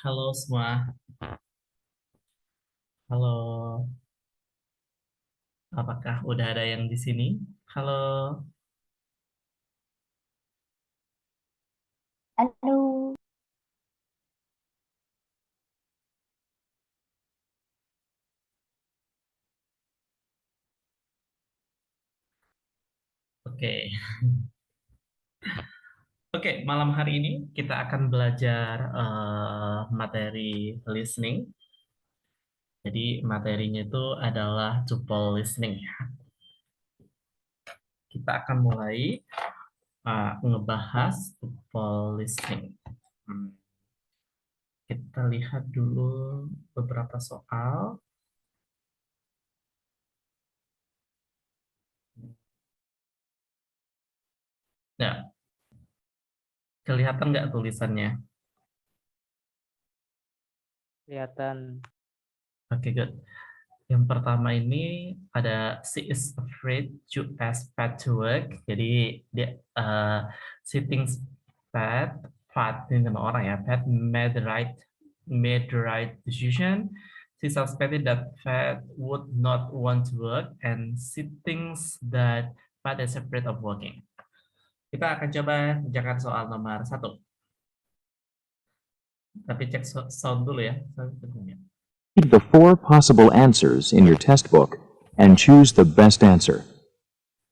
Halo semua. Halo, apakah udah ada yang di sini? Halo, Aduh, oke. Oke, malam hari ini kita akan belajar materi listening. Jadi materinya itu adalah tuple listening. Kita akan mulai ngebahas tuple listening. Hmm, Kita lihat dulu beberapa soal. Nah, kelihatan nggak tulisannya? kelihatan. Oke, good. Yang pertama ini ada she is afraid to ask Pat to work. Jadi dia she thinks Pat ini nama orang ya. Pat made the right decision. She suspected that Pat would not want to work, and she thinks that Pat is afraid of working. Kita akan coba kerjakan soal nomor satu. Tapi cek sound dulu ya. Read the four possible answers in your test book and choose the best answer.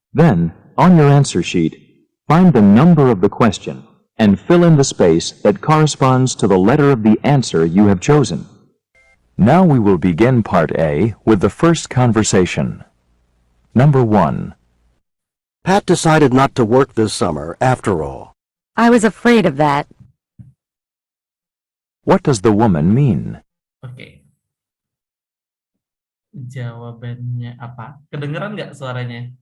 Then, on your answer sheet, find the number of the question and fill in the space that corresponds to the letter of the answer you have chosen. Now we will begin Part A with the first conversation. Number 1. Pat decided not to work this summer after all. I was afraid of that. What does the woman mean? Oke. Jawabannya apa? Kedengeran nggak suaranya?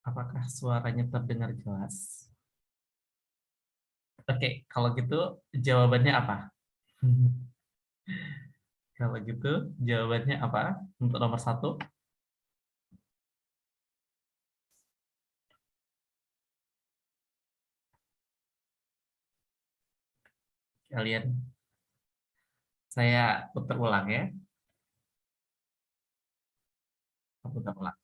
Apakah suaranya terdengar jelas? Oke, kalau gitu jawabannya apa? Kalau gitu jawabannya apa untuk nomor satu? Kalian, saya putar ulang ya. Saya putar ulang.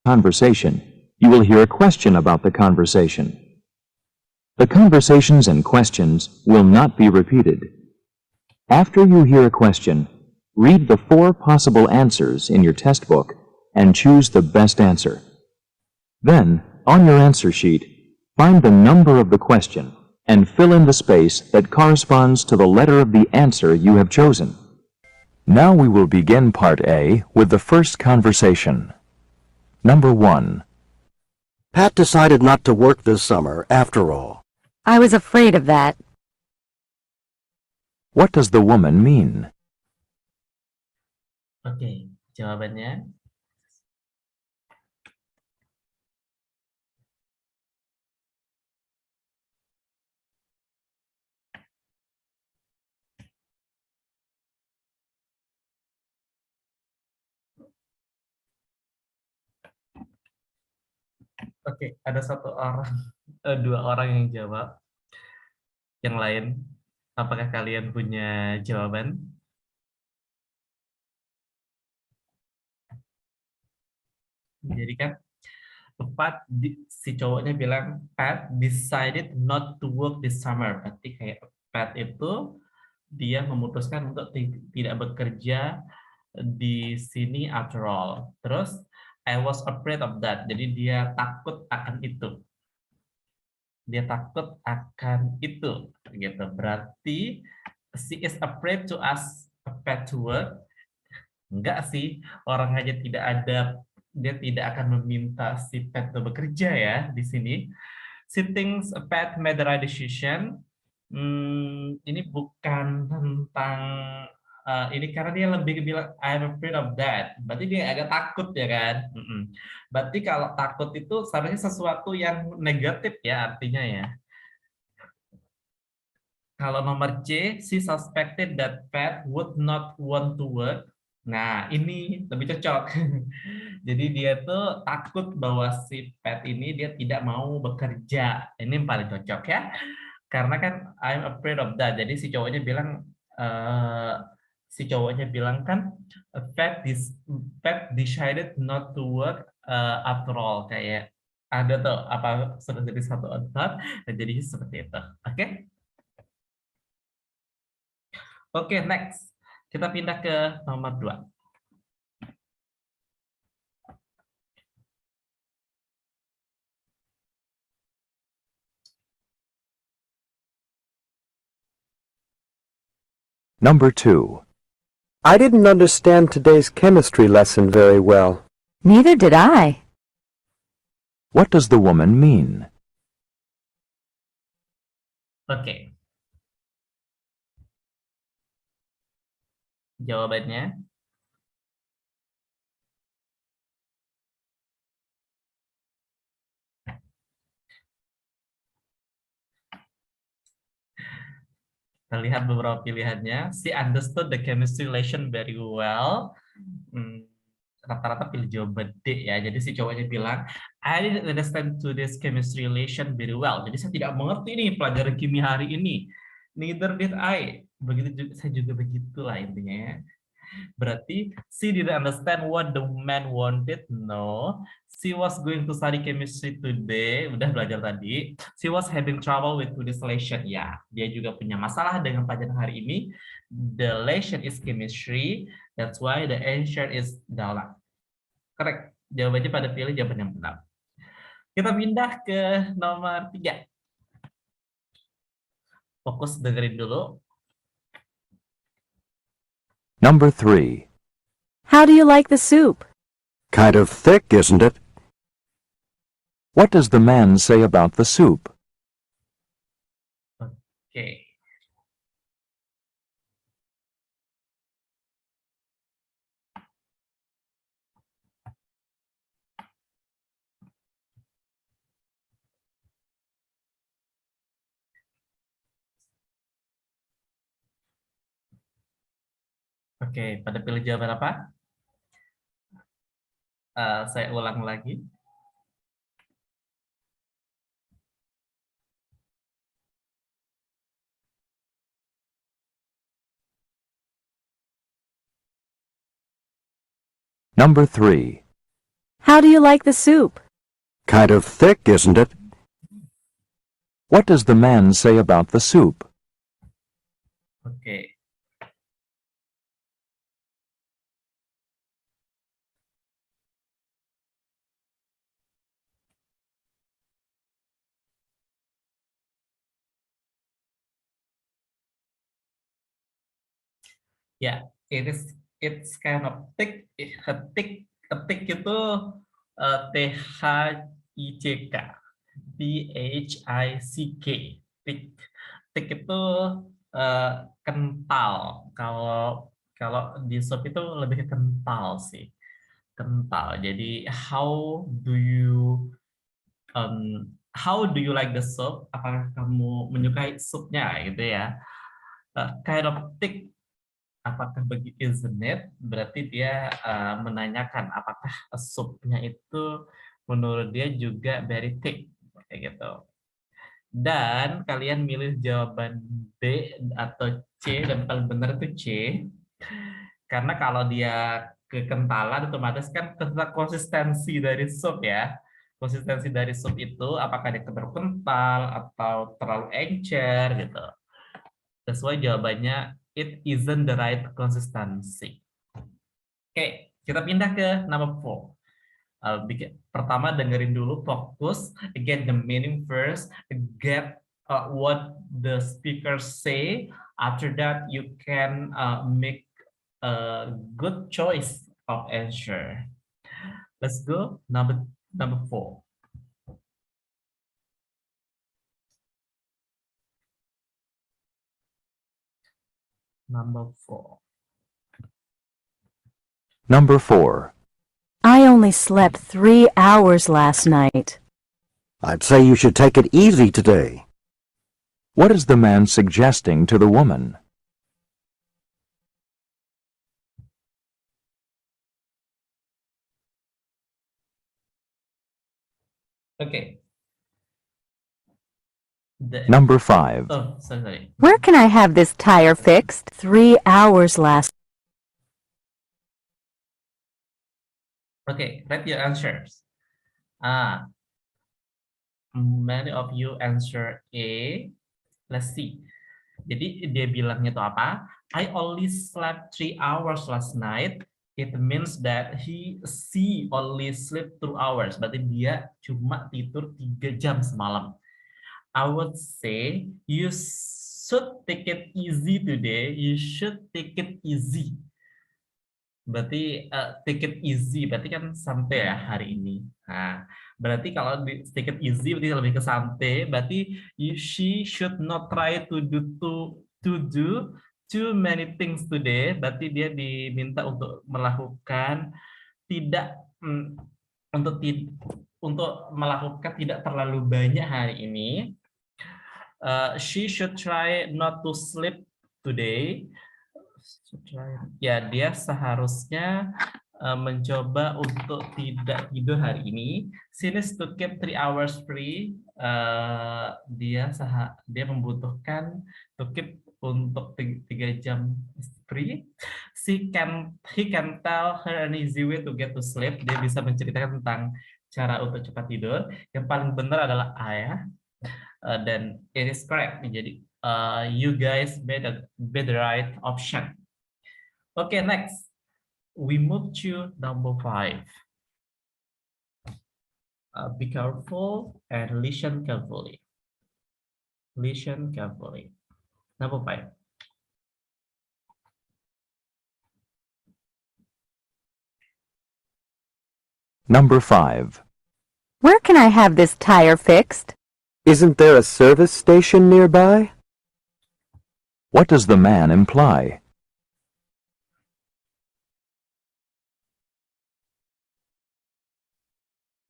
Conversation. You will hear a question about the conversation. The conversations and questions will not be repeated. After you hear a question, read the four possible answers in your test book and choose the best answer. Then, on your answer sheet, find the number of the question and fill in the space that corresponds to the letter of the answer you have chosen. Now we will begin Part A with the first conversation. Number 1. Pat decided not to work this summer after all. I was afraid of that. What does the woman mean? Oke, jawabannya oke, ada satu orang, dua orang yang jawab. Yang lain, apakah kalian punya jawaban? Jadi kan si cowoknya bilang Pat decided not to work this summer. Berarti kayak Pat itu dia memutuskan untuk tidak bekerja di sini after all. Terus I was afraid of that. Jadi dia takut akan itu. Dia takut akan itu gitu. Berarti she is afraid to ask Pat to work. Enggak sih, orang aja tidak ada, dia tidak akan meminta si Pat untuk bekerja ya di sini. She thinks Pat made the right decision. Ini bukan tentang ini karena dia lebih bilang I'm afraid of that. Berarti dia agak takut ya kan. Berarti kalau takut itu sebenarnya sesuatu yang negatif ya artinya ya. Kalau nomor C, she suspected that Pat would not want to work. Nah, ini lebih cocok. Jadi dia tuh takut bahwa si Pat ini dia tidak mau bekerja. Ini yang paling cocok ya. Karena kan I'm afraid of that. Jadi eh, si cowoknya bilang kan Pat decided not to work after all. Kayak ada tuh apa sudah jadi satu otot dan jadi seperti itu. Oke? Oke, next. Kita pindah ke nomor 2. Number 2. I didn't understand today's chemistry lesson very well. Neither did I. What does the woman mean? Oke. Jawabannya kita lihat beberapa pilihannya. She understood the chemistry lesson very well. Rata-rata pilih jawaban D ya. Jadi si cowoknya bilang, I didn't understand today's chemistry lesson very well. Jadi saya tidak mengerti nih pelajaran kimia hari ini. Neither did I. Begitu juga, saya juga begitulah intinya ya. Berarti she didn't understand what the man wanted. No. She was going to study chemistry today. Udah belajar tadi. She was having trouble with today's lesson. Ya, dia juga punya masalah dengan pelajaran hari ini. The lesson is chemistry. That's why the answer is Dalam. Correct. Jawabannya pada pilih jawaban yang benar. Kita pindah ke nomor 3. Fokus dengerin dulu. Number 3. How do you like the soup? Kind of thick, isn't it? What does the man say about the soup? Oke. Oke, pada pilih jawaban apa? Saya ulang lagi. Number 3. How do you like the soup? Kind of thick, isn't it? What does the man say about the soup? Oke. Ya, it's kind of thick. Thick itu THICK. THICK. Thick. Thick itu kental. Kalau di sup itu lebih kental sih. Kental. Jadi how do you like the soup? Apakah kamu menyukai supnya gitu ya? Kind of thick. Apakah begitu, isn't it? Berarti dia menanyakan apakah supnya itu menurut dia juga very thick kayak gitu. Dan kalian milih jawaban B atau C, dan paling benar itu C. Karena kalau dia kekentalan otomatis kan tentang konsistensi dari sup ya. Konsistensi dari sup itu apakah dia terlalu kental atau terlalu encer gitu. That's why jawabannya it isn't the right consistency. Oke, kita pindah ke number 4. Pertama dengerin dulu, fokus, get the meaning first, get what the speakers say. After that, you can make a good choice of answer. Let's go, number 4. Number 4. Number 4. I only slept 3 hours last night. I'd say you should take it easy today. What is the man suggesting to the woman? Okay. The, Number 5. oh, sorry. Where can I have this tire fixed? 3 hours last. Okay, write your answers. Many of you answer A. Let's see. Jadi dia bilangnya tuh apa? I only slept 3 hours last night. It means that she only slept 2 hours. Berarti dia cuma tidur 3 jam semalam. I would say you should take it easy today. You should take it easy. Berarti take it easy, berarti kan santai ya hari ini. Nah, berarti kalau di take it easy berarti lebih ke santai. Berarti she should not try to do too many things today. Berarti dia diminta untuk melakukan tidak untuk melakukan tidak terlalu banyak hari ini. She should try not to sleep today. Ya, dia seharusnya mencoba untuk tidak tidur hari ini. She needs to keep 3 hours free. Dia membutuhkan to keep untuk 3 jam free. He can tell her an easy way to get to sleep. Dia bisa menceritakan tentang cara untuk cepat tidur. Yang paling benar adalah ayah. Dan it is correct. Jadi you guys made the right option. Okay, next we move to number 5. Be careful and listen carefully. Listen carefully. Number 5. Number 5. Where can I have this tire fixed? Isn't there a service station nearby? What does the man imply?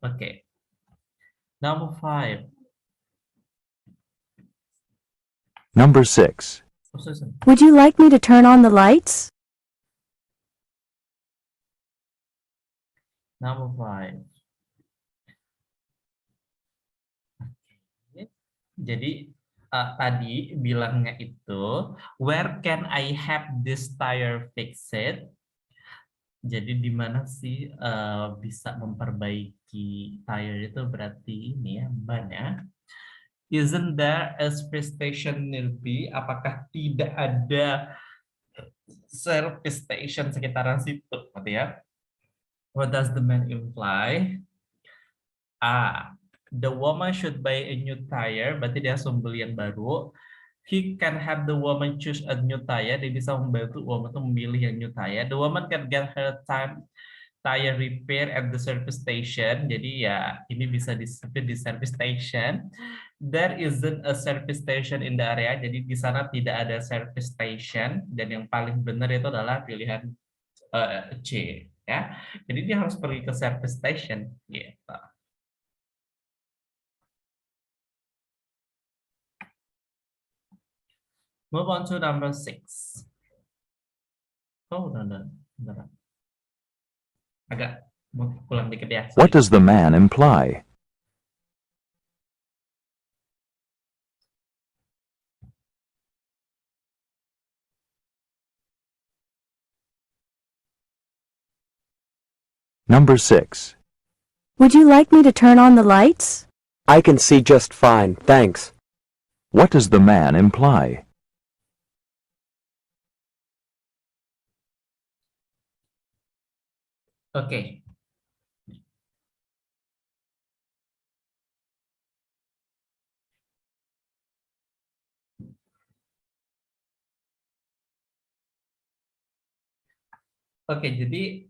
Okay. Number 5. Number 6. Would you like me to turn on the lights? Number 5. Okay. Jadi tadi bilangnya itu, where can I have this tire fixed? Jadi di mana sih bisa memperbaiki tire itu, berarti ini ya, ban ya. Isn't there a service station nearby? Apakah tidak ada service station sekitaran situ, berarti ya. What does the man imply? The woman should buy a new tire, berarti dia harus membeli yang baru. He can have the woman choose a new tire. Dia bisa membantu woman itu memilih yang new tire. The woman can get her tire repair at the service station. Jadi ya ini bisa di service station. There isn't a service station in the area. Jadi di sana tidak ada service station. Dan yang paling benar itu adalah pilihan C. Ya, jadi dia harus pergi ke service station. Gitu. Move on to number 6. Oh, no. Agak pulang dikit ya. What does the man imply? Number 6. Would you like me to turn on the lights? I can see just fine, thanks. What does the man imply? Okay. Oke, jadi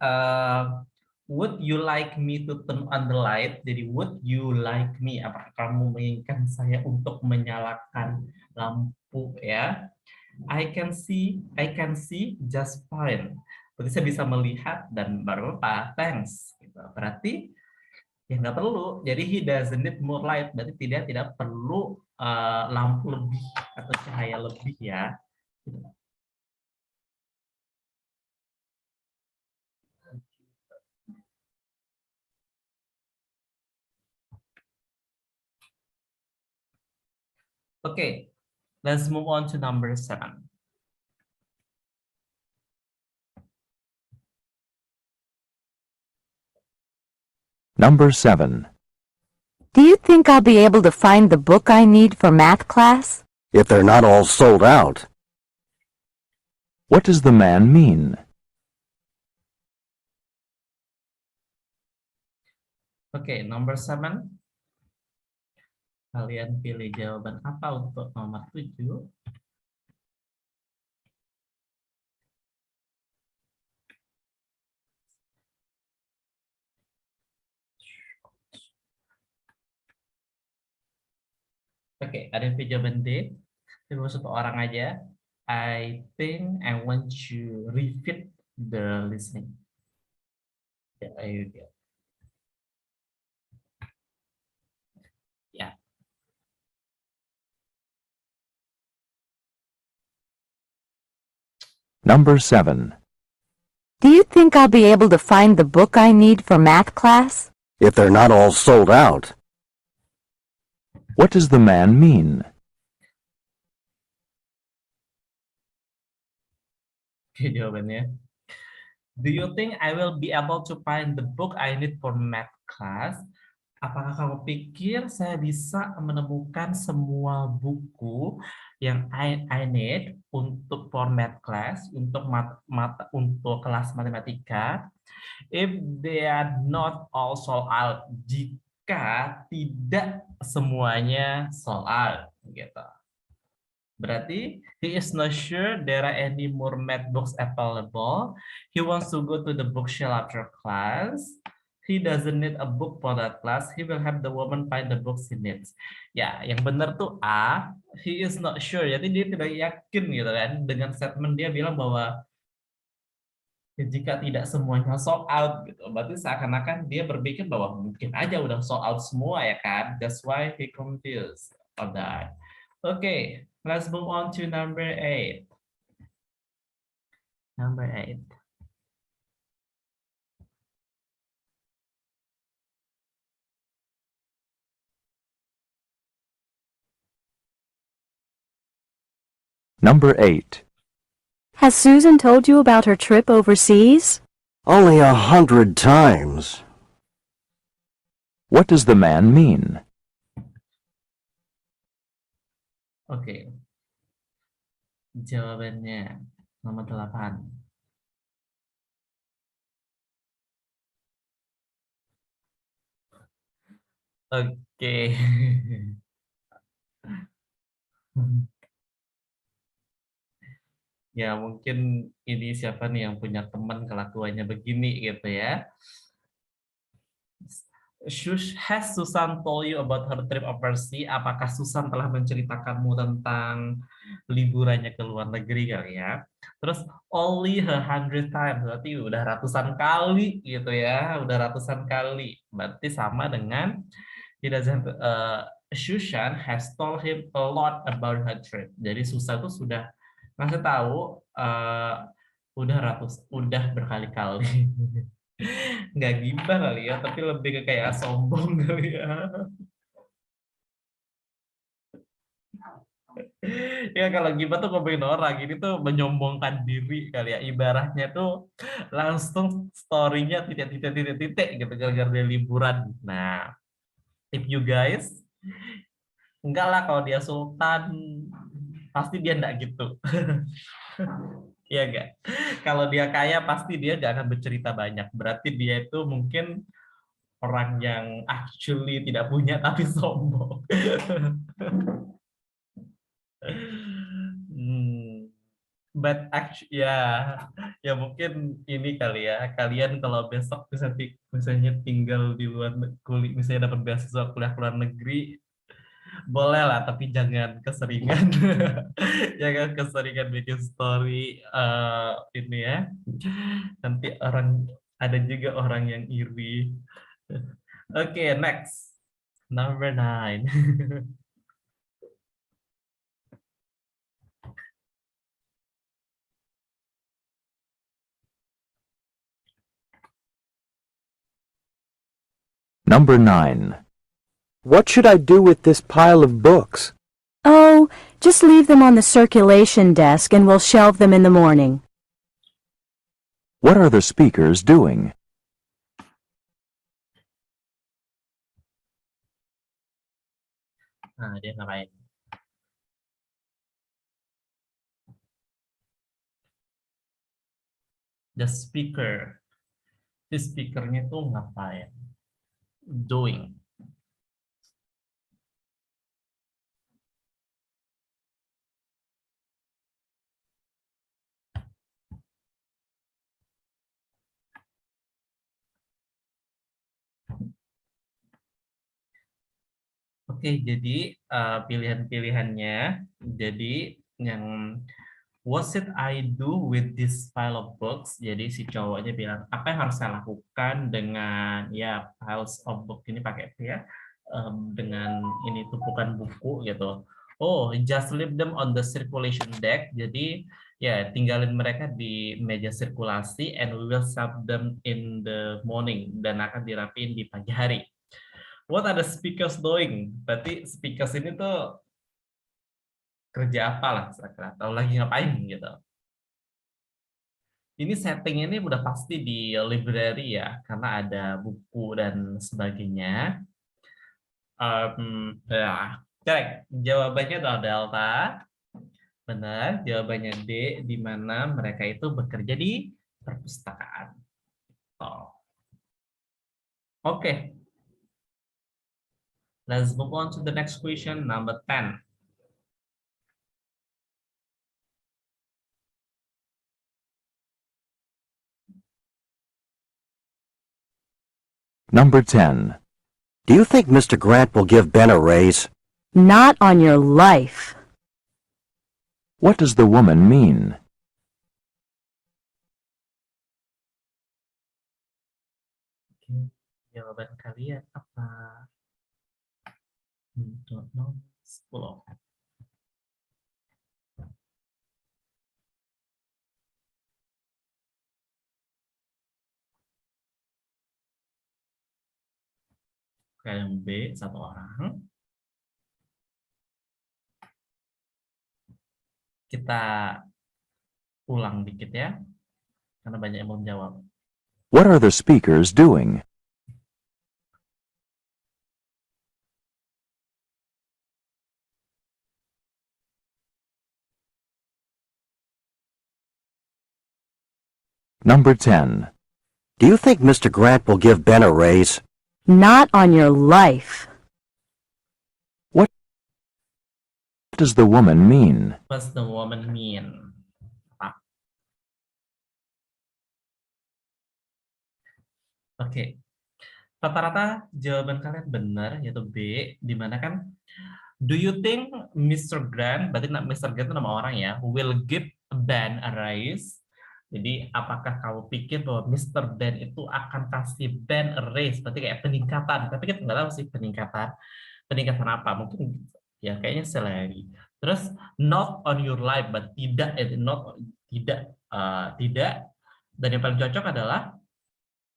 would you like me to turn on the light? Jadi would you like me? Apakah kamu menginginkan saya untuk menyalakan lampu ya? I can see just fine. Berarti saya bisa melihat dan baru apa? Thanks. Gitu. Berarti ya nggak perlu. Jadi he doesn't need more light. Berarti tidak perlu lampu lebih atau cahaya lebih ya. Gitu. Okay, let's move on to number 7. Number 7. Do you think I'll be able to find the book I need for math class? If they're not all sold out. What does the man mean? Okay, number 7. Kalian pilih jawaban apa untuk nomor 7? Oke, ada yang pilih jawaban D. Cuma satu orang aja. I think I want to repeat the listening. Ya, ayo dia. Ya. Number 7. Do you think I'll be able to find the book I need for math class? If they're not all sold out. What does the man mean? Oke, jawabannya. Do you think I will be able to find the book I need for math class? Apakah kamu pikir saya bisa menemukan semua buku yang I need untuk for math class, untuk untuk kelas matematika? If they are not all sold out, jika tidak semuanya sold out, gitu. Berarti he is not sure there are any more math books available. He wants to go to the bookshelf after class. He doesn't need a book for that class. He will have the woman find the books he needs. Ya, yang benar tuh A. He is not sure. Jadi dia tidak yakin gitu kan. Dengan statement dia bilang bahwa jika tidak semuanya sold out gitu. Berarti seakan-akan dia berpikir bahwa mungkin aja udah sold out semua ya kan. That's why he confused on that. Okay, let's move on to number 8. Number 8. Number 8. Has Susan told you about her trip overseas? Only 100 times. What does the man mean? Oke. Jawabannya nomor 8. Oke. Ya, mungkin ini siapa nih yang punya teman kelakuannya begini gitu ya. Has Susan told you about her trip overseas? Apakah Susan telah menceritakanmu tentang liburannya ke luar negeri kali ya? Terus only 100 times, berarti udah ratusan kali gitu ya, udah ratusan kali. Berarti sama dengan he doesn't, Susan has told him a lot about her trip. Jadi Susan tuh sudah ngasih tahu udah berkali-kali. Nggak gibah kali ya, tapi lebih ke kayak sombong kali ya. Ya kalau gibah tuh ngomongin orang, ini tuh menyombongkan diri kali ya. Ibaratnya tuh langsung story-nya titik gitu gara-gara dia liburan. Nah, if you guys enggak lah, kalau dia sultan pasti dia enggak gitu. Iya enggak? Kalau dia kaya pasti dia gak akan bercerita banyak. Berarti dia itu mungkin orang yang actually tidak punya tapi sombong. But actually ya mungkin ini kali ya. Kalian kalau besok misalnya tinggal di luar kuliah, misalnya dapat beasiswa kuliah ke luar negeri, boleh lah, tapi jangan keseringan. Jangan keseringan bikin story ini ya. Nanti ada juga orang yang iri. Oke, next. Number 9. Number 9. What should I do with this pile of books? Oh, No, just leave them on the circulation desk and we'll shelve them in the morning. What are the speakers doing? Nah, dia ngapain? The speaker. Si speakernya tuh ngapain? Doing. Oke, jadi pilihan-pilihannya, jadi yang what should I do with this pile of books? Jadi si cowoknya bilang, apa yang harus saya lakukan dengan ya piles of book ini pakai P ya, dengan ini tumpukan buku gitu. Oh, just leave them on the circulation deck. Jadi ya tinggalin mereka di meja sirkulasi and we will serve them in the morning dan akan dirapiin di pagi hari. What are the speakers doing? Berarti speakers ini tuh kerja apa lah, atau lagi ngapain gitu. Ini setting ini udah pasti di library ya, karena ada buku dan sebagainya. Ya, correct. Jawabannya adalah Delta. Benar, jawabannya D, di mana mereka itu bekerja di perpustakaan. Oke. Let's move on to the next question, number 10. Number 10. Do you think Mr. Grant will give Ben a raise? Not on your life. What does the woman mean? Oke, jawaban kalian apa? Untuk nomor 10. Yang B, satu orang. Kita ulang dikit ya, karena banyak yang belum jawab. What are the speakers doing? Number 10. Do you think Mr. Grant will give Ben a raise? Not on your life. What does the woman mean? What's the woman mean? Apa? Oke. Rata-rata jawaban kalian benar, yaitu B, di mana kan do you think Mr. Grant, berarti Mr. Grant itu nama orang ya, will give Ben a raise? Jadi apakah kamu pikir bahwa Mr. Ben itu akan kasih Ben a raise, berarti kayak peningkatan, tapi kita nggak tahu sih peningkatan apa, mungkin ya kayaknya salary. Terus not on your life, but tidak, tidak, dan yang paling cocok adalah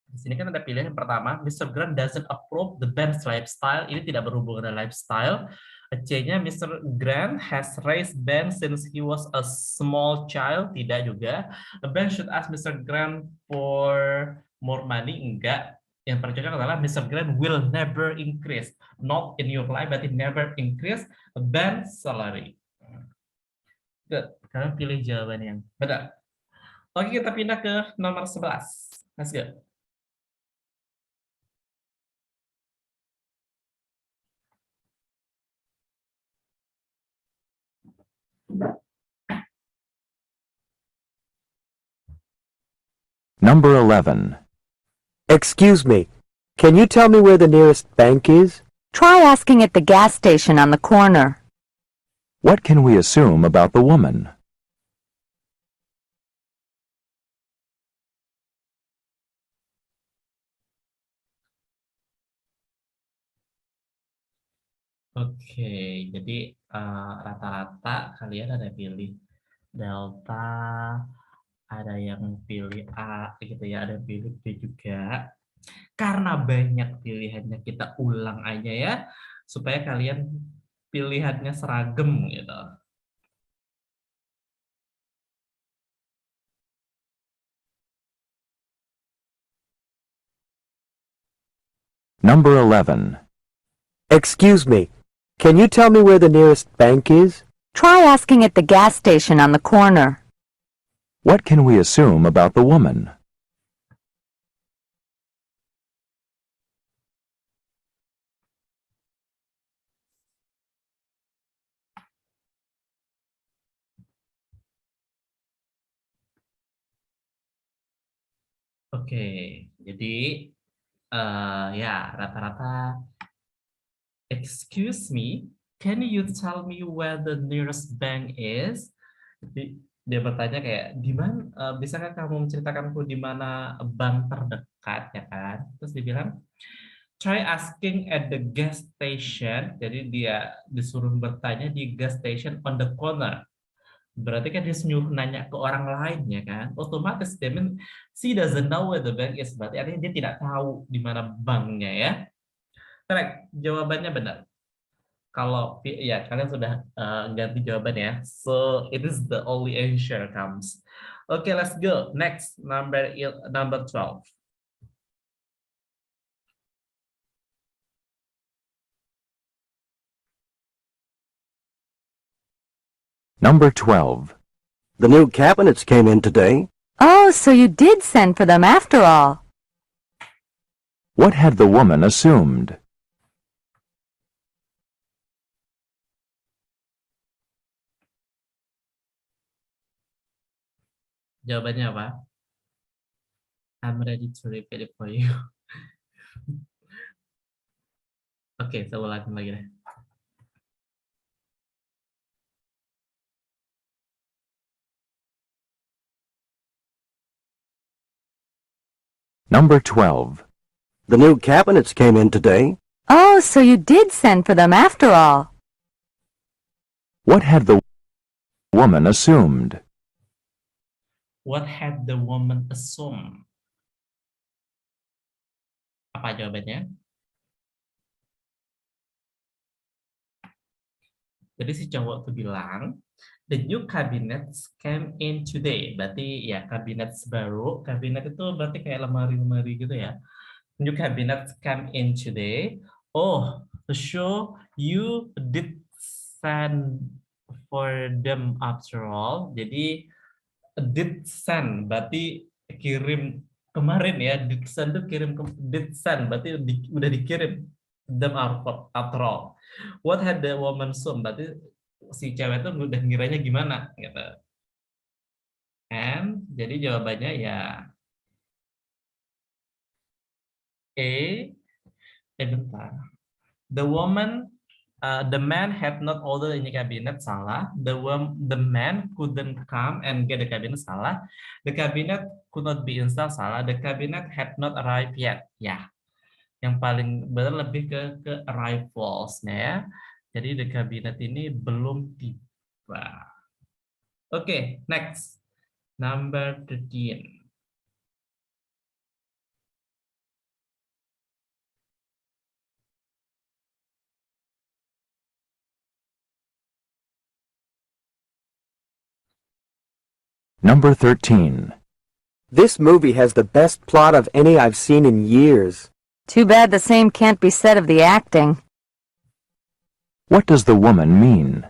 di sini kan ada pilihan yang pertama, Mr. Grant doesn't approve the Ben's lifestyle. Ini tidak berhubungan dengan lifestyle. C-nya, Mr. Grant has raised Ben since he was a small child. Tidak juga. Ben should ask Mr. Grant for more money. Enggak. Yang paling cocok adalah Mr. Grant will never increase. Not in your life, but it never increase Ben's salary. Good. Kalian pilih jawaban yang benar. Oke, kita pindah ke nomor 11. Let's go. Number 11. Excuse me, can you tell me where the nearest bank is? Try asking at the gas station on the corner. What can we assume about the woman? Oke, jadi rata-rata kalian ada pilih Delta, ada yang pilih A gitu ya, ada yang pilih B juga. Karena banyak pilihannya kita ulang aja ya, supaya kalian pilihannya seragam gitu. Number 11. Excuse me, can you tell me where the nearest bank is? Try asking at the gas station on the corner. What can we assume about the woman? Oke, jadi ya rata-rata. Excuse me, can you tell me where the nearest bank is? Jadi, dia bertanya kayak, di mana? Bisakah kamu menceritakanku di mana bank terdekat, ya kan? Terus dia bilang, try asking at the gas station. Jadi dia disuruh bertanya di gas station on the corner. Berarti kan dia suruh nanya ke orang lain, ya kan? Otomatis dia she doesn't know where the bank is. Berarti artinya dia tidak tahu di mana banknya, ya. Correct, jawabannya benar. Kalau ya kalian sudah ganti jawaban ya. So it is the only answer comes. Okay, let's go. Next, number 12. Number 12. The new cabinets came in today. Oh, so you did send for them after all. What had the woman assumed? Jawabannya apa? I'm ready to repeat it for you. Oke, saya ulangin lagi deh. Number 12. The new cabinets came in today. Oh, so you did send for them after all. What had the woman assumed? What had the woman assumed? Apa jawabannya? Jadi si cowok tuh bilang, the new cabinets came in today. Berarti ya kabinet baru. Kabinet itu berarti kayak lemari-lemari gitu ya. New cabinets came in today. Oh, to show you did send for them after all. Jadi did send berarti kirim kemarin ya. Did send itu kirim did send berarti udah dikirim them after all. What had the woman assumed? Berarti si cewek itu udah ngiranya gimana gitu. And jadi jawabannya ya bentar. The man had not ordered any cabinet, salah. The man couldn't come and get the cabinet, salah. The cabinet could not be installed, salah. The cabinet had not arrived yet, ya. Yang paling benar lebih ke arrivals-nya ya. Jadi the cabinet ini belum tiba. Oke, next. Number 13. Number 13. This movie has the best plot of any I've seen in years. Too bad the same can't be said of the acting. What does the woman mean?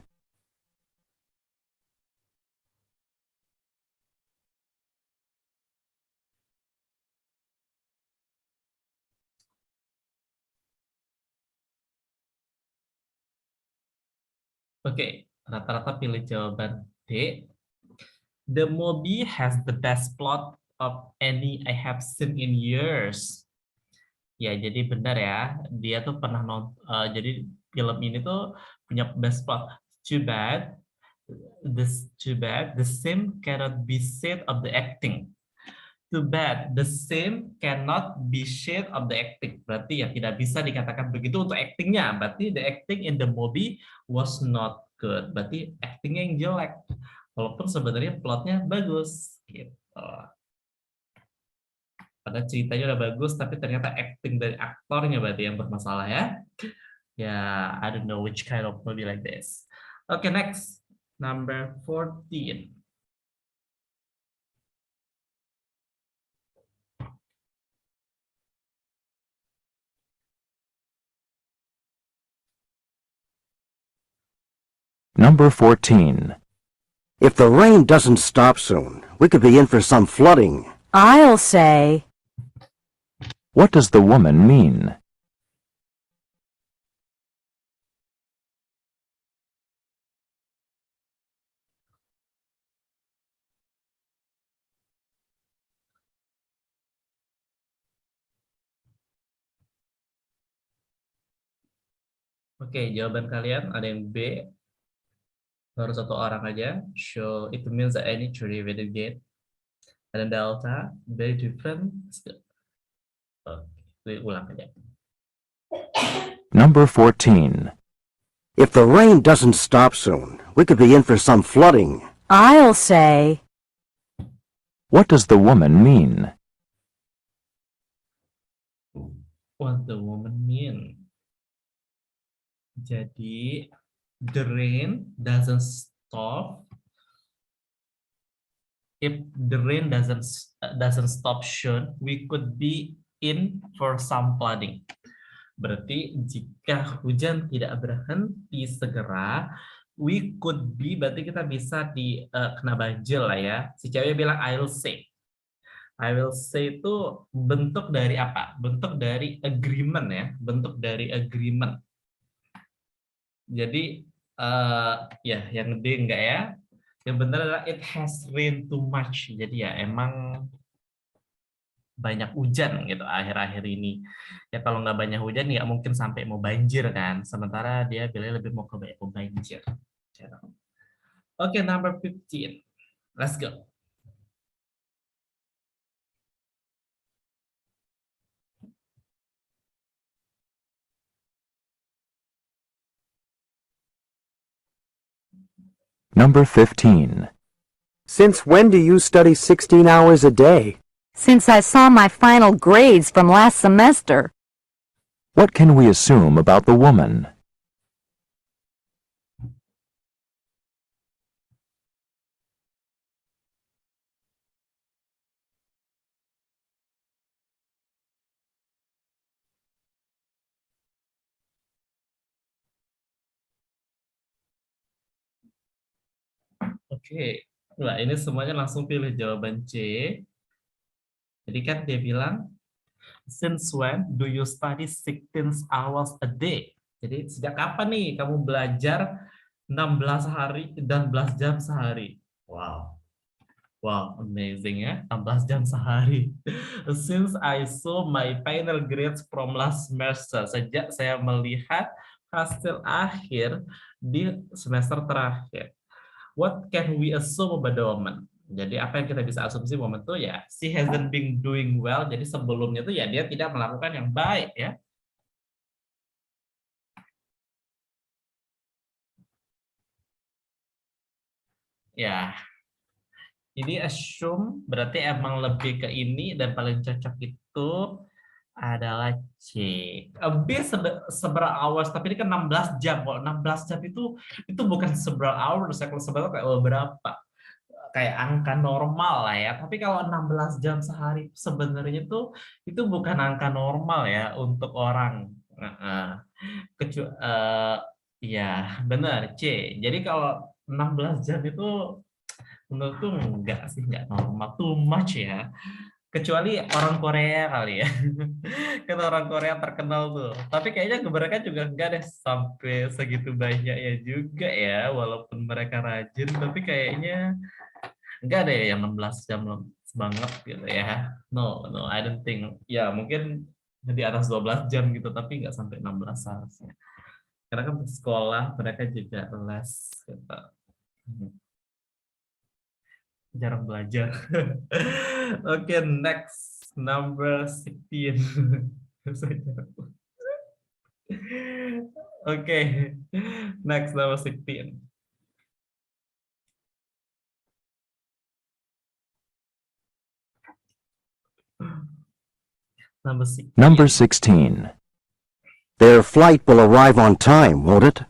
Oke, rata-rata pilih jawaban D. The movie has the best plot of any I have seen in years. Ya, jadi benar ya. Dia tuh pernah nonton. Jadi film ini tuh punya best plot. Too bad. The same cannot be said of the acting. Too bad. The same cannot be said of the acting. Berarti ya tidak bisa dikatakan begitu untuk actingnya. Berarti the acting in the movie was not good. Berarti actingnya yang jelek. Walaupun sebenarnya plotnya bagus. Gitu. Padahal ceritanya udah bagus, tapi ternyata acting dari aktornya berarti yang bermasalah ya. Yeah, I don't know which kind of movie like this. Okay, next. Number 14. Number 14. If the rain doesn't stop soon, we could be in for some flooding. I'll say, What does the woman mean? Oke, jawaban kalian ada yang B, baru satu orang aja. So, it means that I need to revisit again. And then delta, very different. Oke, ulang aja. Number 14. If the rain doesn't stop soon, we could be in for some flooding. I'll say, What does the woman mean? What the woman mean? Jadi, the rain doesn't stop. If the rain doesn't stop soon, we could be in for some flooding. Berarti jika hujan tidak berhenti segera, we could be, berarti kita bisa kena banjir lah ya. Si cewek bilang I will say. I will say itu bentuk dari apa? Bentuk dari agreement ya, bentuk dari agreement. Jadi ya yang D enggak ya? Yang benar adalah it has rained too much. Jadi ya emang banyak hujan gitu akhir-akhir ini. Ya kalau nggak banyak hujan nggak mungkin sampai mau banjir kan. Sementara dia bilang lebih mau ke banjir. Oke, number 15. Let's go. Number 15. Since when do you study 16 hours a day? since I saw my final grades from last semester. What can we assume about the woman? Oke, nah ini semuanya langsung pilih jawaban C. Jadi kan dia bilang, since when do you study 16 hours a day? Jadi sejak kapan nih kamu belajar 16 hari dan 16 jam sehari? Wow. Wow, amazing ya, 16 jam sehari. Since I saw my final grades from last semester, sejak saya melihat hasil akhir di semester terakhir. What can we assume about the woman? Jadi apa yang kita bisa asumsi woman itu ya, she hasn't been doing well. Jadi sebelumnya tuh ya dia tidak melakukan yang baik ya. Ya, ini assume berarti emang lebih ke ini dan paling cocok itu adalah C. B several hours, tapi ini kan 16 jam. Kalau 16 jam itu bukan several hours, kalau several kayak berapa? Kayak angka normal lah ya. Tapi kalau 16 jam sehari sebenarnya itu bukan angka normal ya untuk orang. Ya benar C. Jadi kalau 16 jam itu menurutku enggak sih, enggak normal, too much ya. Kecuali orang Korea kali ya. Kan orang Korea terkenal tuh. Tapi kayaknya mereka juga enggak deh sampai segitu banyaknya juga ya, walaupun mereka rajin, tapi kayaknya enggak deh yang 16 jam banget gitu ya. No, I don't think. Ya, mungkin di atas 12 jam gitu, tapi enggak sampai 16 seharusnya. Karena kan sekolah mereka juga les gitu. Jarang belajar. Oke, next number 16. Oke, next number 16. Number 16. Number 16. Their flight will arrive on time, won't it?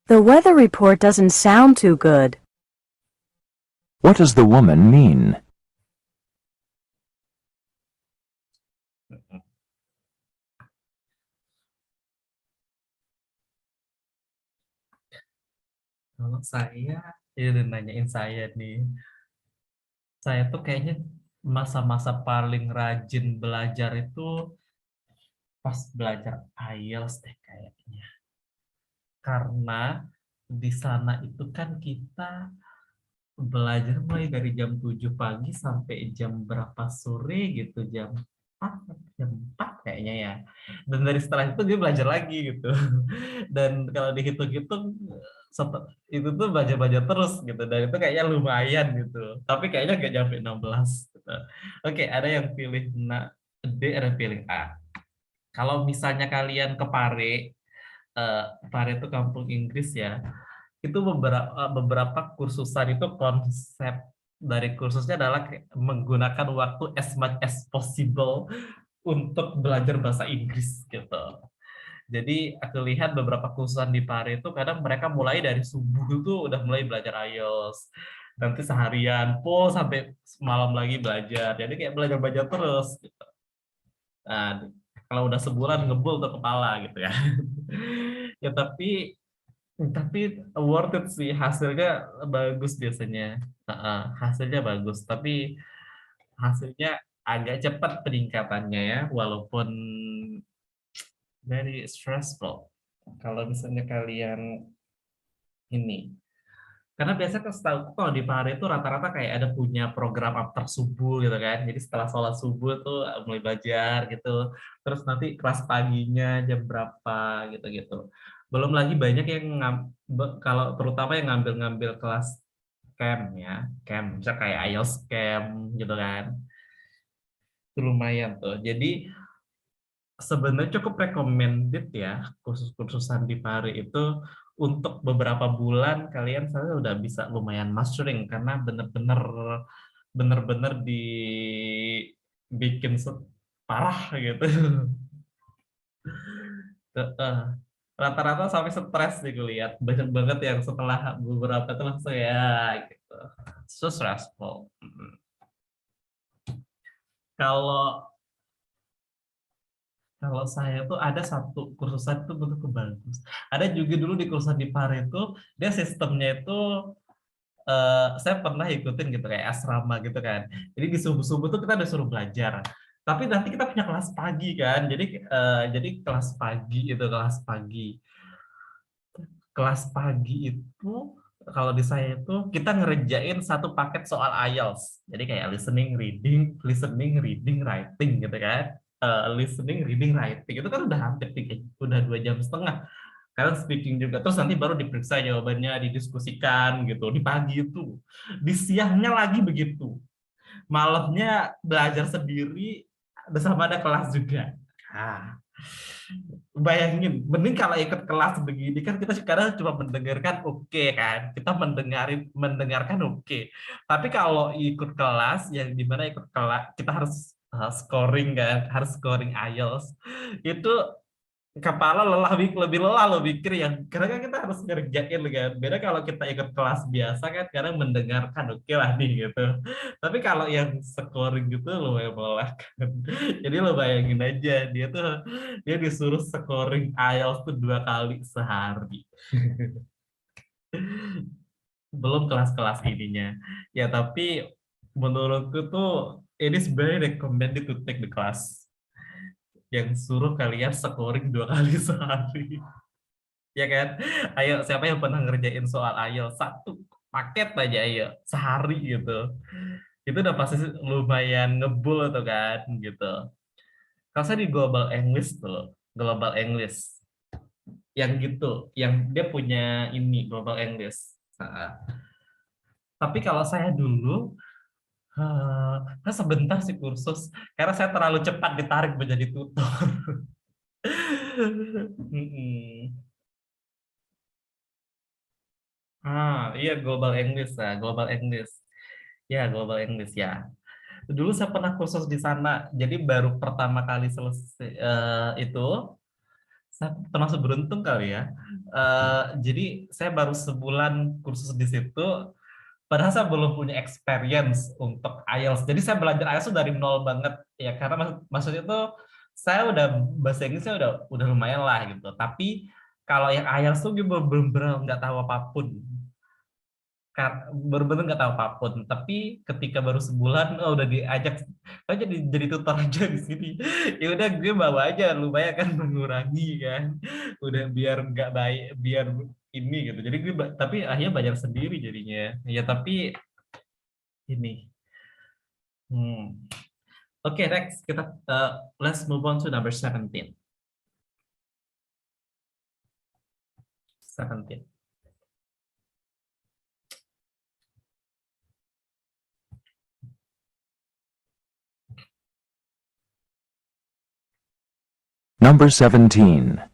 The weather report doesn't sound too good. What does the woman mean? Kalau saya, udah nanyain saya nih. Saya tuh kayaknya masa-masa paling rajin belajar itu pas belajar IELTS deh kayaknya. Karena di sana itu kan kita belajar mulai dari jam 7 pagi sampai jam berapa sore gitu, jam 4 kayaknya ya. Dan dari setelah itu dia belajar lagi gitu. Dan kalau dihitung-hitung itu tuh belajar-belajar terus gitu. Dan itu kayaknya lumayan gitu. Tapi kayaknya nggak sampai 16 gitu. Oke, ada yang pilih D, ada yang pilih A. Kalau misalnya kalian ke Pare, Pare itu kampung Inggris ya. Itu beberapa kursusan itu konsep dari kursusnya adalah menggunakan waktu as much as possible untuk belajar bahasa Inggris gitu. Jadi aku lihat beberapa kursusan di Pare itu kadang mereka mulai dari subuh itu udah mulai belajar IELTS. Nanti seharian full sampai malam lagi belajar. Jadi kayak belajar-belajar terus gitu. Nah, kalau udah sebulan ngebul tuh kepala gitu ya. Ya tapi worth it sih, hasilnya bagus biasanya. Hasilnya bagus, tapi hasilnya agak cepat peningkatannya ya, walaupun very stressful. Kalau misalnya kalian ini, karena biasa kan setahu kalau di Pare itu rata-rata kayak ada punya program after subuh gitu kan. Jadi setelah sholat subuh tuh mulai belajar gitu. Terus nanti kelas paginya jam berapa gitu-gitu. Belum lagi banyak yang kalau terutama yang ngambil kelas camp ya, camp misalnya kayak IELTS camp gitu kan. Itu lumayan tuh. Jadi sebenarnya cukup recommended ya kursus-kursusan di Pare itu untuk beberapa bulan kalian saya udah bisa lumayan mastering karena bener-bener dibikin parah gitu. Rata-rata sampai stres nih gue lihat, banyak banget yang setelah beberapa itu langsung ya gitu, so stressful. Kalau Kalau saya tuh ada satu kursusan itu menurutku bagus. Ada juga dulu di kursusan di Pare itu dia sistemnya itu saya pernah ikutin gitu kayak asrama gitu kan. Jadi di subuh-subuh tuh kita udah suruh belajar. Tapi nanti kita punya kelas pagi kan. Jadi kelas pagi itu kelas pagi itu kalau di saya itu kita ngerjain satu paket soal IELTS. Jadi kayak listening, reading, writing gitu kan. Listening, reading, writing itu kan udah hampir 2,5 jam. Karena speaking juga, terus nanti baru diperiksa jawabannya, didiskusikan gitu. Di pagi itu, di siangnya lagi begitu. Malamnya belajar sendiri, bersama ada kelas juga. Nah, bayangin, mending kalau ikut kelas begini kan kita sekarang cuma mendengarkan oke kan, kita mendengarkan oke. Tapi kalau ikut kelas yang dimana ikut kelas kita harus scoring kan, harus scoring IELTS itu kepala lebih lelah lo pikir yang karena kan kita harus ngerjain kan. Beda kalau kita ikut kelas biasa kan kadang mendengarkan oke lah nih gitu. Tapi kalau yang scoring gitu lumayan melelahkan. Jadi lo bayangin aja dia disuruh scoring IELTS tuh 2 kali sehari. Belum kelas-kelas ininya. Ya tapi menurutku tuh it is very recommended to take the class yang suruh kalian scoring 2 kali sehari. Ya kan? Ayo, siapa yang pernah ngerjain soal IELTS satu paket aja ayo sehari gitu. Itu udah pasti lumayan ngebul tuh kan gitu. Kalau saya di Global English tuh, Global English yang gitu, yang dia punya ini Global English. Nah, tapi kalau saya dulu sebentar sih kursus karena saya terlalu cepat ditarik menjadi tutor. Iya Global English ya, Global English. Ya, Global English ya. Dulu saya pernah kursus di sana. Jadi baru pertama kali selesai itu Saya termasuk beruntung kali ya. Jadi saya baru sebulan kursus di situ, padahal saya belum punya experience untuk IELTS. Jadi saya belajar IELTS tuh dari nol banget ya, karena maksudnya tuh saya udah bahasa Inggrisnya udah lumayan lah gitu. Tapi kalau yang IELTS tuh gue bener-bener nggak tahu apapun. Bener-bener nggak tahu apapun. Tapi ketika baru sebulan, oh, udah diajak, oh, jadi tutor aja di sini. Ya udah gue bawa aja, lumayan kan mengurangi kan. Udah biar nggak baik, biar ini gitu. Jadi gue, tapi akhirnya belajar sendiri jadinya. Ya tapi ini. Hmm. Oke, next kita let's move on to number 17. 17. Number 17.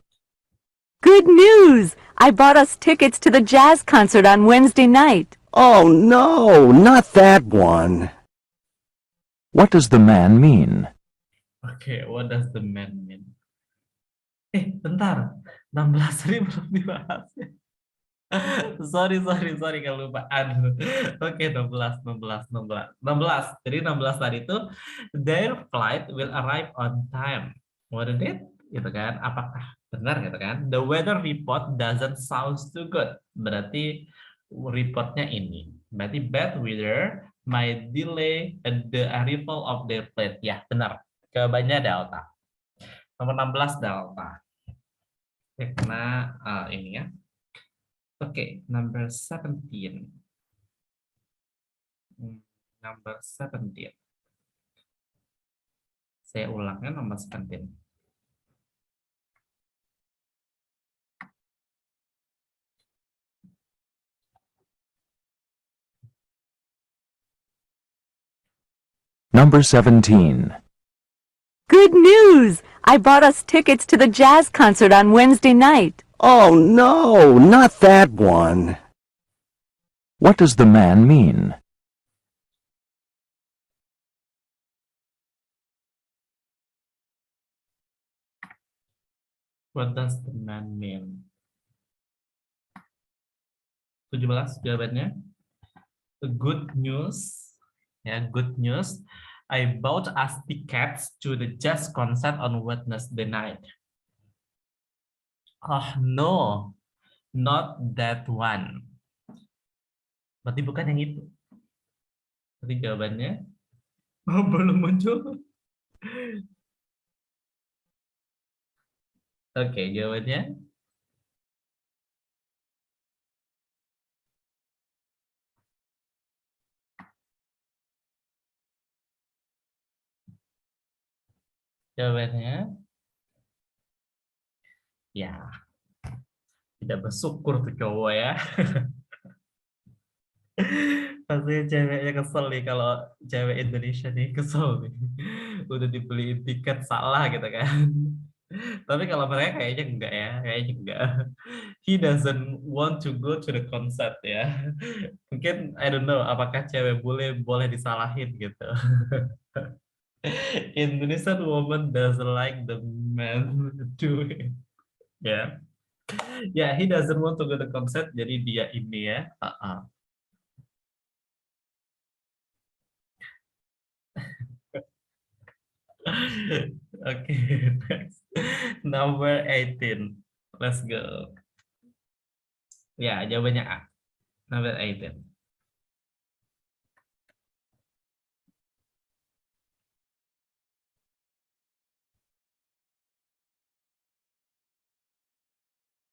Good news! I bought us tickets to the jazz concert on Wednesday night. Oh no, not that one. What does the man mean? Oke, what does the man mean? Bentar. 16 tadi belum dibahas ya. Sorry kalau lupa. Aduh. Oke, 16, 16, 16. 16. Jadi 16 tadi itu their flight will arrive on time. What is it? Gitu kan? Apakah benar gitu kan? The weather report doesn't sound too good. Berarti reportnya ini. Berarti bad weather might delay the arrival of their flight. Ya, benar. Jawabannya Delta. Nomor 16 Delta. Ya, karena ini ya. Oke, number 17. Number 17. Saya ulangnya nomor 17. Number 17. Good news! I bought us tickets to the jazz concert on Wednesday night. Oh no, not that one. What does the man mean? What does the man mean? 17 jawabannya. Good news. Ya, good news. I bought us tickets to the jazz concert on Wednesday night. Oh no, not that one. Berarti bukan yang itu. Berarti jawabannya belum muncul. Oke, jawabannya ya, tidak bersyukur tuh cowok ya. Pastinya ceweknya kesel nih kalau cewek Indonesia nih kesel nih. Udah dibeliin tiket salah gitu kan. Tapi kalau mereka kayaknya enggak ya, kayaknya enggak. He doesn't want to go to the concert ya. Mungkin I don't know apakah cewek boleh disalahin gitu. Indonesian woman doesn't like the man doing. Ya. Ya, he doesn't want to go to concert jadi dia ini ya. Oke, next. Number 18. Let's go. Ya, jawabannya A. Number 18.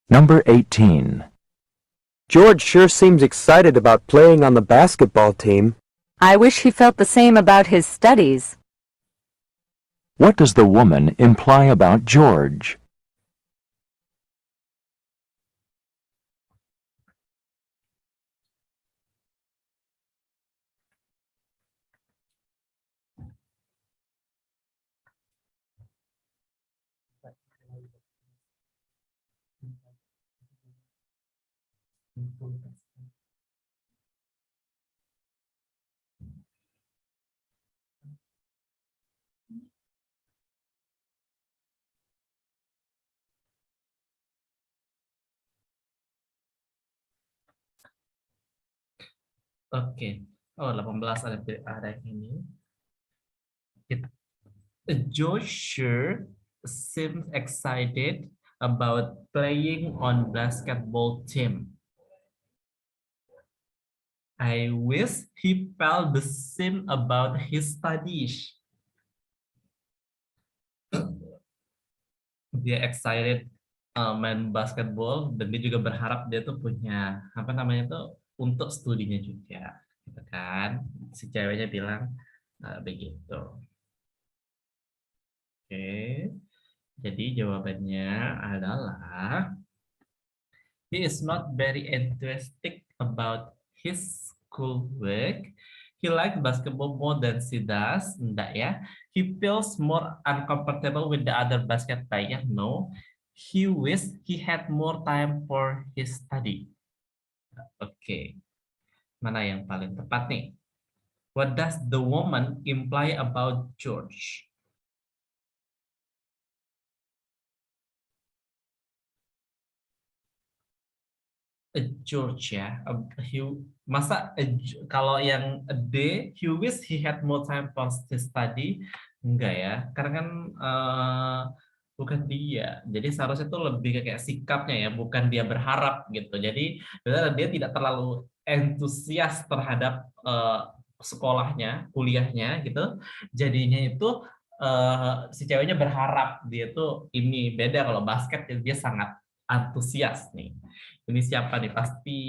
Number 18. George sure seems excited about playing on the basketball team. I wish he felt the same about his studies. What does the woman imply about George? Oke. Oh, 18 ada yang ini. Joshua seems excited about playing on basketball team. I wish he felt the same about his studies. Dia excited main basketball dan dia juga berharap dia tuh punya apa namanya tuh untuk studinya juga, gitu kan? Si ceweknya bilang begitu. Oke, jadi jawabannya adalah he is not very enthusiastic about his schoolwork. He likes basketball more than she does. Enggak ya. He feels more uncomfortable with the other basket player. No. He wishes he had more time for his study. Oke. Mana yang paling tepat nih? What does the woman imply about George? George ya, masa kalau yang D, he wish he had more time for study, enggak ya, karena kan bukan dia, jadi seharusnya itu lebih kayak sikapnya ya, bukan dia berharap gitu, jadi dia tidak terlalu antusias terhadap sekolahnya, kuliahnya gitu, jadinya itu si ceweknya berharap dia tuh ini beda kalau basket dia sangat antusias nih. Ini siapa nih? Pasti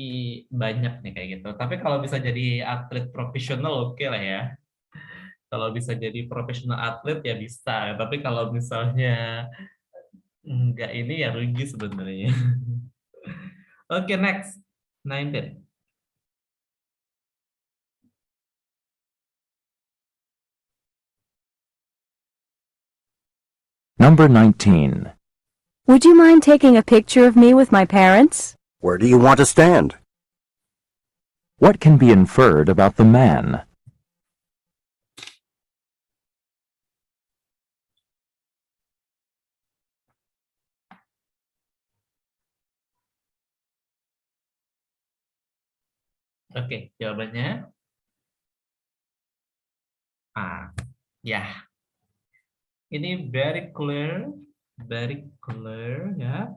banyak nih kayak gitu. Tapi kalau bisa jadi atlet profesional oke lah ya. Kalau bisa jadi profesional atlet ya bisa. Tapi kalau misalnya enggak ini ya rugi sebenarnya. Oke, next. 19. Number 19. Would you mind taking a picture of me with my parents? Where do you want to stand? What can be inferred about the man? Oke, jawabannya ya. Ini very clear ya.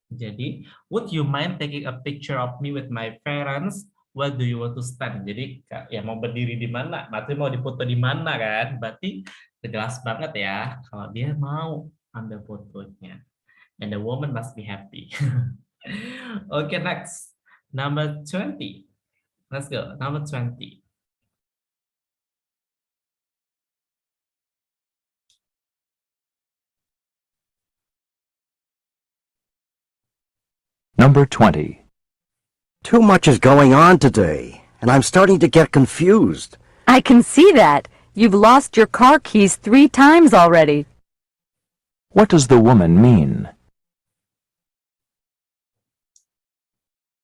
Jadi, would you mind taking a picture of me with my parents? Where do you want to stand? Jadi, ya mau berdiri di mana? Berarti mau dipoto di mana kan? Berarti jelas banget ya kalau dia mau ambil fotonya. And the woman must be happy. Okay, next. Number 20. Let's go. Number 20. Number 20. Too much is going on today, and I'm starting to get confused. I can see that. You've lost your car keys 3 times already. What does the woman mean?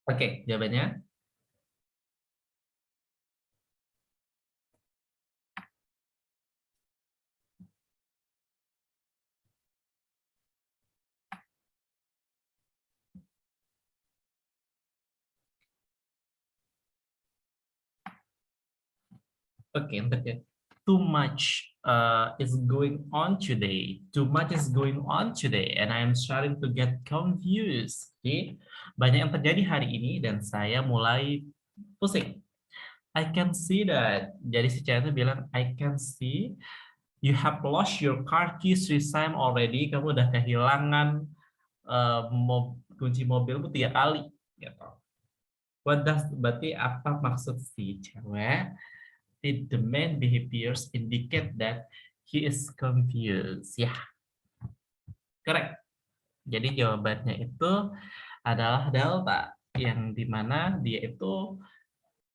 Oke, jawabannya. Oke, yang terakhir. Too much is going on today. Too much is going on today, and I am starting to get confused. Jadi, banyak yang terjadi hari ini dan saya mulai pusing. I can see that. Jadi si cewek itu bilang, I can see you have lost your car keys 3 times already. Kamu udah kehilangan kunci mobilmu 3 kali. Gitu. Berarti apa maksud si cewek? The main behaviors indicate that he is confused. Ya, correct. Jadi jawabannya itu adalah delta, yang dimana dia itu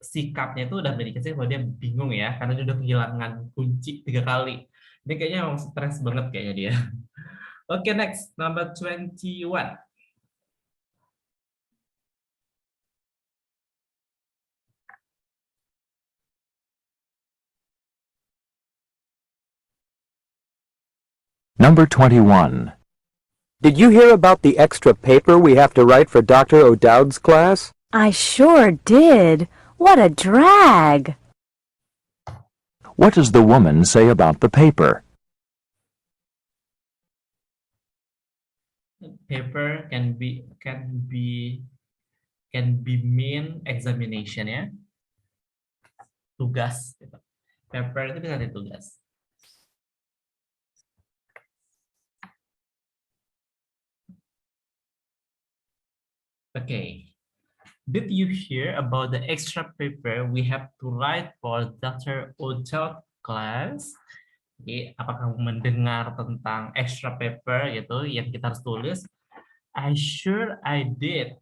sikapnya itu udah mendikasi bahwa dia bingung ya, karena dia udah kehilangan kunci 3 kali. Ini kayaknya emang stres banget kayaknya dia. Oke, next, number 21. Number 21. Did you hear about the extra paper we have to write for Dr. O'Dowd's class? I sure did. What a drag! What does the woman say about the paper? Paper can be mean examination ya. Tugas. Gitu. Paper itu bisa arti tugas. Okay. Did you hear about the extra paper we have to write for Dr. Otel class? Jadi, apakah kamu mendengar tentang extra paper gitu yang kita harus tulis? I sure did.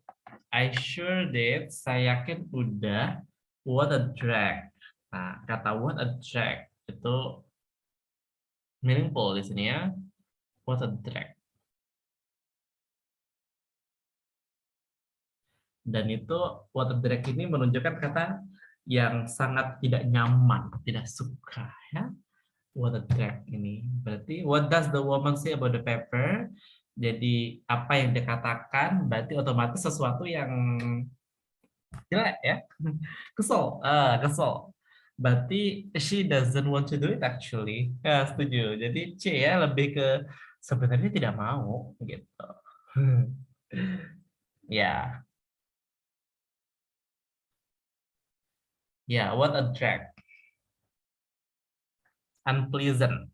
Saya yakin udah. What a drag. Nah, kata what a drag itu meaningful di sini ya. What a drag. Dan itu what a drag ini menunjukkan kata yang sangat tidak nyaman, tidak suka ya. What a drag ini. Berarti what does the woman say about the paper? Jadi apa yang dikatakan berarti otomatis sesuatu yang jelek ya. Kesel. Berarti she doesn't want to do it actually. Ya, setuju. Jadi C ya lebih ke sebenarnya tidak mau gitu. Ya. Ya, what a drag. Unpleasant.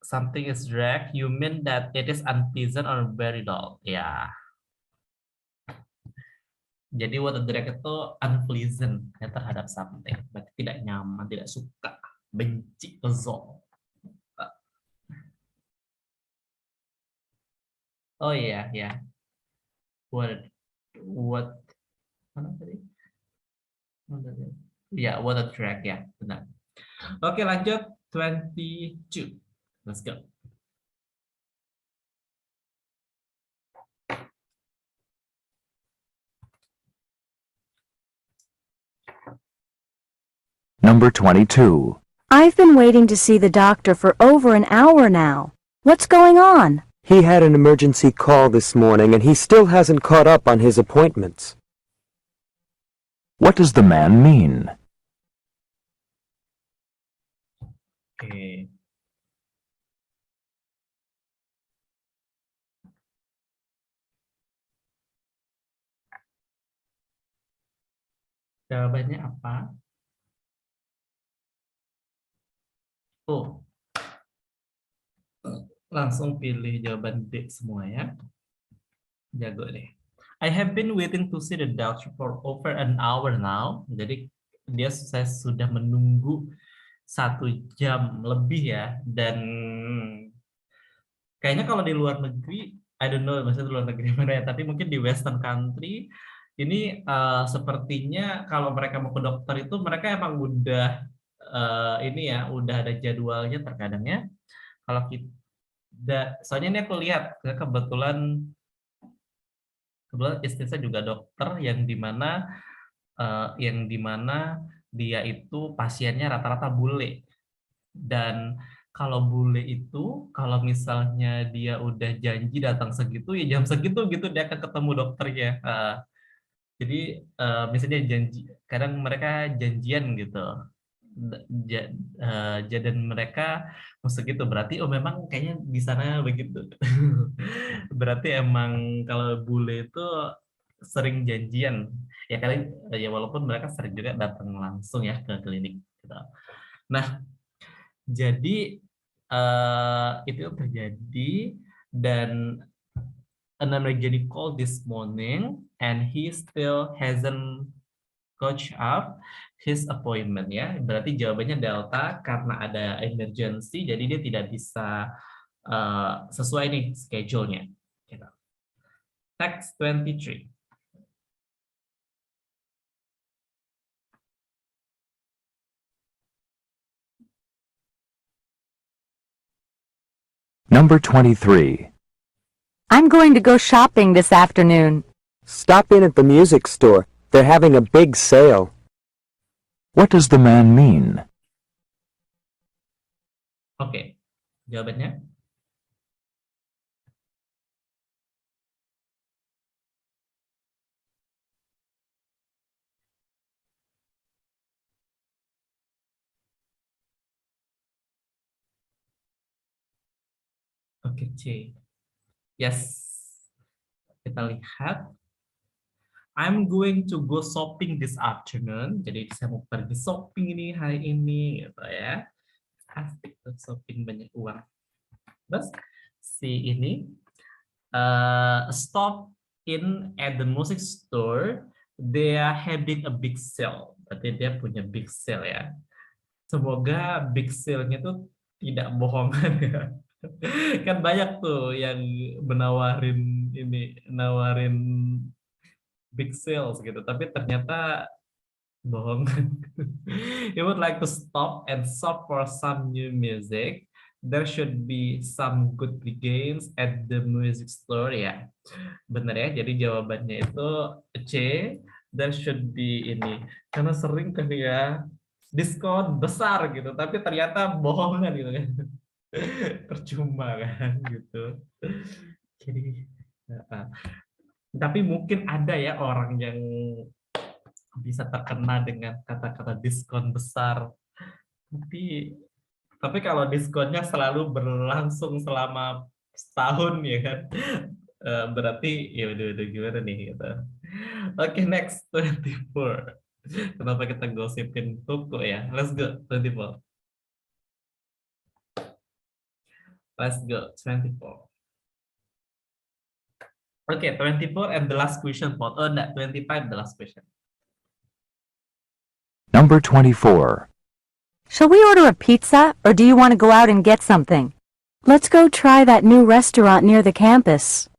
Something is drag, you mean that it is unpleasant or very dull. Ya. Jadi what a drag itu unpleasant ya, terhadap something. Berarti tidak nyaman, tidak suka, benci, kesel. Oh iya, ya. What mana tadi? Ya, what a drag ya, benar. Oke, lanjut 22. Let's go. Number 22. I've been waiting to see the doctor for over an hour now. What's going on? He had an emergency call this morning and he still hasn't caught up on his appointments. What does the man mean? Oke. Jawabannya apa? Oh, langsung pilih jawaban D semua ya. Jago deh. I have been waiting to see the doctor for over an hour now. Jadi saya sudah menunggu 1 jam lebih ya. Dan kayaknya kalau di luar negeri, I don't know maksudnya di luar negeri mana ya, tapi mungkin di Western country ini sepertinya kalau mereka mau ke dokter itu mereka emang udah ini ya, udah ada jadwalnya terkadang ya. Kalau kita, soalnya ini aku lihat kebetulan istri saya juga dokter yang dimana dia itu pasiennya rata-rata bule. Dan kalau bule itu kalau misalnya dia udah janji datang segitu ya jam segitu gitu dia akan ketemu dokternya. Jadi misalnya janji, kadang mereka janjian gitu. Dan mereka masuk gitu berarti memang kayaknya di sana begitu. Berarti emang kalau bule itu sering janjian ya kali ya, walaupun mereka sering juga datang langsung ya ke klinik gitu. Nah, jadi itu terjadi dan an emergency call this morning and he still hasn't catch up his appointment ya. Berarti jawabannya delta karena ada emergency jadi dia tidak bisa sesuai nih schedule-nya. Gitu. Text 23. Number 23. I'm going to go shopping this afternoon. Stop in at the music store. They're having a big sale. What does the man mean? Oke, jawabannya Oke, C. Yes. Kita lihat. I'm going to go shopping this afternoon. Jadi saya mau pergi shopping ini hari ini, gitu ya. Asik tuh shopping, banyak uang. Terus si ini stop in at the music store. They are having a big sale. Berarti dia punya big sale ya. Semoga big sale-nya tuh tidak bohongan ya. Kan banyak tuh yang nawarin big sales gitu, tapi ternyata bohong. You would like to stop and shop for some new music. There should be some good games at the music store ya. Bener ya, jadi jawabannya itu C. There should be ini. Karena sering kan ya diskon besar gitu, tapi ternyata bohongan gitu kan. Percuma kan gitu. Jadi tapi mungkin ada ya orang yang bisa terkena dengan kata-kata diskon besar. Tapi kalau diskonnya selalu berlangsung selama setahun ya kan, berarti ya udah gimana nih gitu. Oke, next 24. Kenapa kita gosipin toko ya? Let's go 24. Let's go 24. Okay, 24 and the last question, Paul. Oh, no, 25, the last question. Number 24. Shall we order a pizza, or do you want to go out and get something? Let's go try that new restaurant near the campus.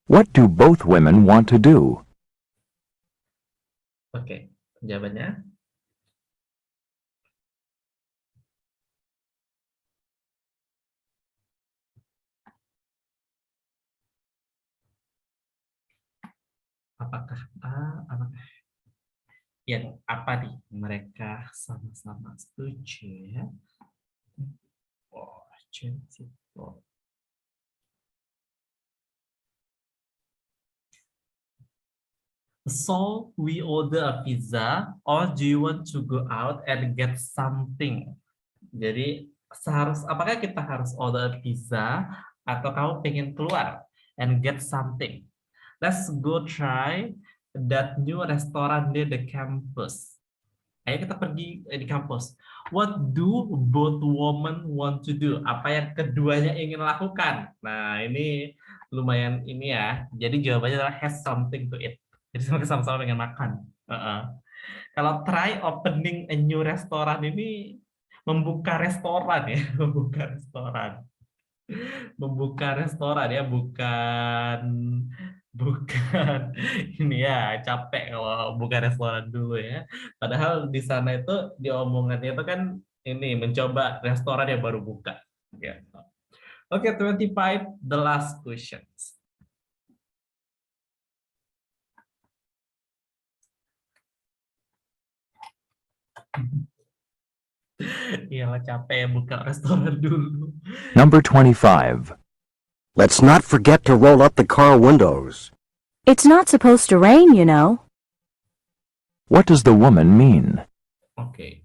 What do both women want to do? Okay, jawabannya. Apakah A, apakah ya, apa nih mereka sama-sama setuju ya? Oh, 24. So we order a pizza, or do you want to go out and get something? Jadi apakah kita harus order pizza atau kamu pengen keluar and get something? Let's go try that new restaurant near the campus. Ayo kita pergi di kampus. What do both women want to do? Apa yang keduanya ingin lakukan? Nah, ini lumayan ini ya. Jadi jawabannya adalah has something to eat. Jadi sama-sama pengen makan. Kalau try opening a new restaurant ini membuka restoran ya, membuka restoran. Membuka restoran ya, bukan ini ya, capek kalau buka restoran dulu ya. Padahal di sana itu di omongannya itu kan ini mencoba restoran yang baru buka. Oke, 25, the last questions. Iyalah capek buka restoran dulu. Number 25. Let's not forget to roll up the car windows. It's not supposed to rain, you know. What does the woman mean? Oke.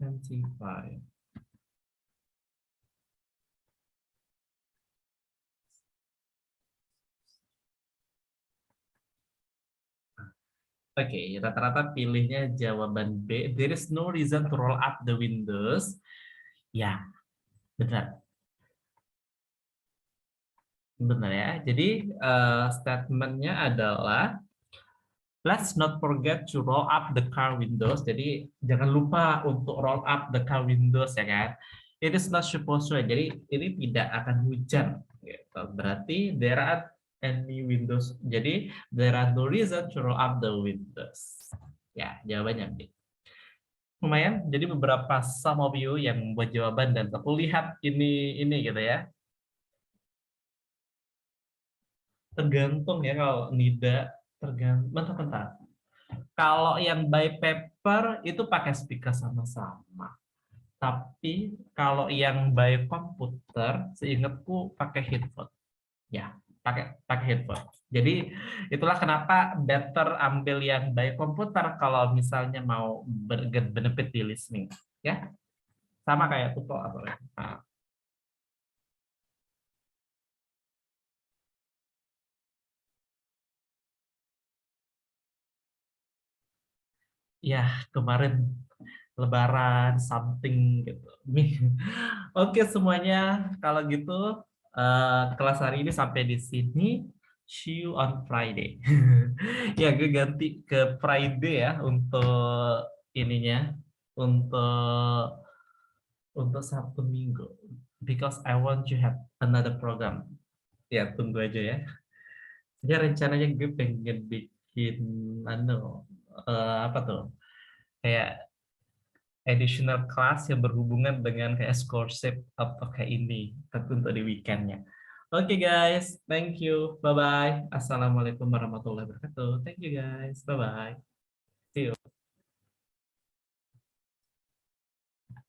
$25. Oke, rata-rata pilihnya jawaban B. There is no reason to roll up the windows. Ya, benar. Benar ya. Jadi statementnya adalah let's not forget to roll up the car windows. Jadi jangan lupa untuk roll up the car windows ya kan. It is not supposed to. Jadi ini tidak akan hujan. Gitu. Berarti there are any windows. Jadi there are no reason to roll up the windows. Ya, jawabannya B. Lumayan. Jadi beberapa some of you yang membuat jawaban dan aku lihat ini gitu ya. Tergantung ya kalau Nida, tergantung. Bentar. Kalau yang by paper itu pakai speaker sama-sama. Tapi kalau yang by komputer, seingatku pakai headphone. Ya, pakai headphone. Jadi itulah kenapa better ambil yang by komputer kalau misalnya mau get benefit di listening, ya. Sama kayak TOEFL atau nah. Ya, kemarin Lebaran something gitu. Oke semuanya, kalau gitu kelas hari ini sampai di sini. See you on Friday. Ya, gue ganti ke Friday ya untuk ininya, untuk Sabtu Minggu. Because I want to have another program. Ya, tunggu aja ya. Jadi rencananya gue pengen bikin apa tuh? Kayak additional class yang berhubungan dengan kayak scholarship atau kayak ini, tapi untuk di weekendnya. Oke guys, thank you, bye bye. Assalamualaikum warahmatullahi wabarakatuh. Thank you guys, bye bye. See you.